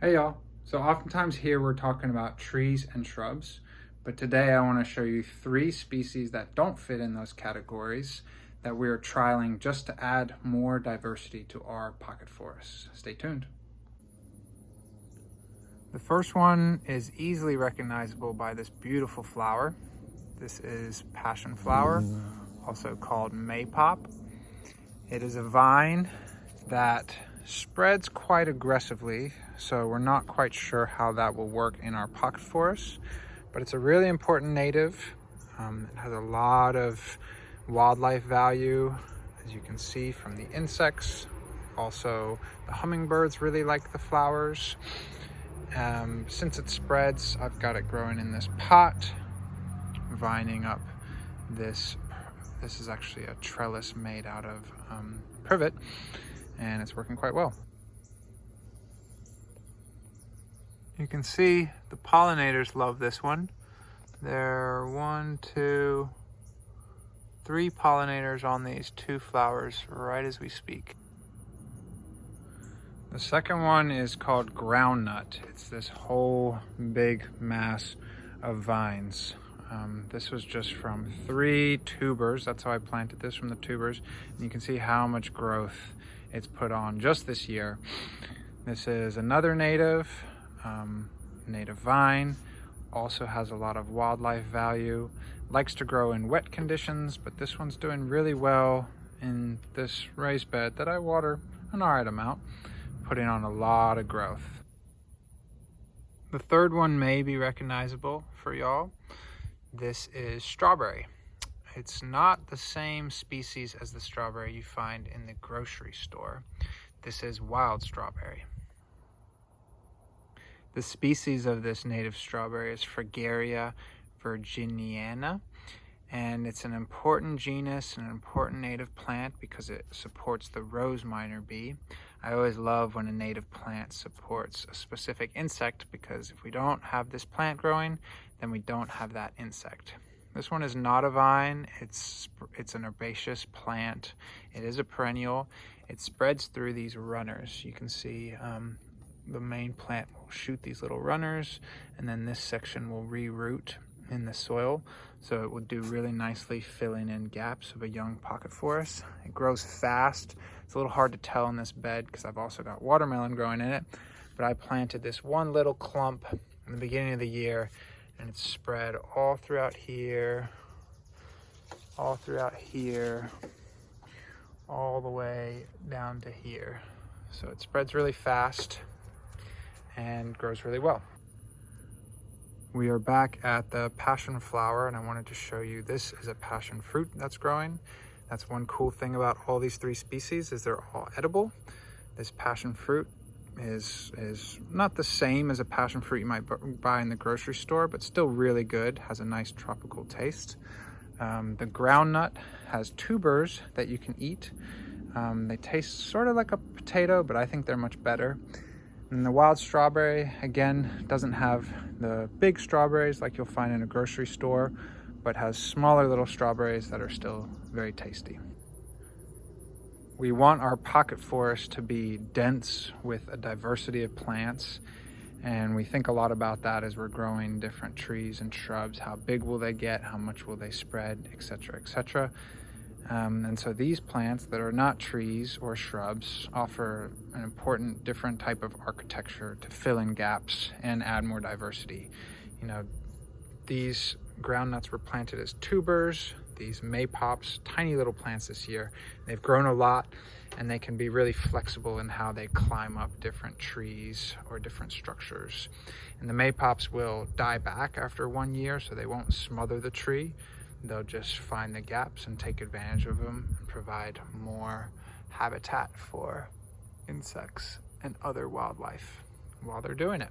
Hey y'all. So oftentimes here we're talking about trees and shrubs, but today I want to show you 3 species that don't fit in those categories that we're trialing just to add more diversity to our pocket forests. Stay tuned. The first one is easily recognizable by this beautiful flower. This is passion flower, also called Maypop. It is a vine that spreads quite aggressively, so we're not quite sure how that will work in our pocket forest, but it's a really important native. It has a lot of wildlife value, as you can see from the insects. Also, the hummingbirds really like the flowers. Since it spreads, I've got it growing in this pot, vining up this. This is actually a trellis made out of privet, and it's working quite well. You can see the pollinators love this one. There are 1, 2, 3 pollinators on these 2 flowers right as we speak. The second one is called Groundnut. It's this whole big mass of vines. This was just from 3 tubers. That's how I planted this, from the tubers. And you can see how much growth it's put on just this year. This is another native vine. Also has a lot of wildlife value. Likes to grow in wet conditions, but this one's doing really well in this raised bed that I water an alright amount, putting on a lot of growth. The third one may be recognizable for y'all. This is strawberry. It's not the same species as the strawberry you find in the grocery store. This is wild strawberry. The species of this native strawberry is Fragaria virginiana, and it's an important genus and an important native plant because it supports the rose miner bee. I always love when a native plant supports a specific insect, because if we don't have this plant growing, then we don't have that insect. This one is not a vine, it's an herbaceous plant. It is a perennial. It spreads through these runners. You can see the main plant will shoot these little runners, and then this section will reroot in the soil. So it will do really nicely filling in gaps of a young pocket forest. It grows fast. It's a little hard to tell in this bed because I've also got watermelon growing in it, but I planted this one little clump in the beginning of the year, and it's spread all throughout here, all the way down to here. So it spreads really fast and grows really well. We are back at the passion flower, and I wanted to show you, this is a passion fruit that's growing. That's one cool thing about all these 3 species, is they're all edible. This passion fruit is not the same as a passion fruit you might buy in the grocery store, but still really good, has a nice tropical taste. The groundnut has tubers that you can eat. They taste sort of like a potato, but I think they're much better. And the wild strawberry, again, doesn't have the big strawberries like you'll find in a grocery store, but has smaller little strawberries that are still very tasty. We want our pocket forest to be dense with a diversity of plants, and we think a lot about that as we're growing different trees and shrubs. How big will they get? How much will they spread? Etc., etc. And so these plants that are not trees or shrubs offer an important different type of architecture to fill in gaps and add more diversity. You know, these groundnuts were planted as tubers. These Maypops, tiny little plants this year. They've grown a lot, and they can be really flexible in how they climb up different trees or different structures. And the Maypops will die back after 1 year, so they won't smother the tree. They'll just find the gaps and take advantage of them and provide more habitat for insects and other wildlife while they're doing it.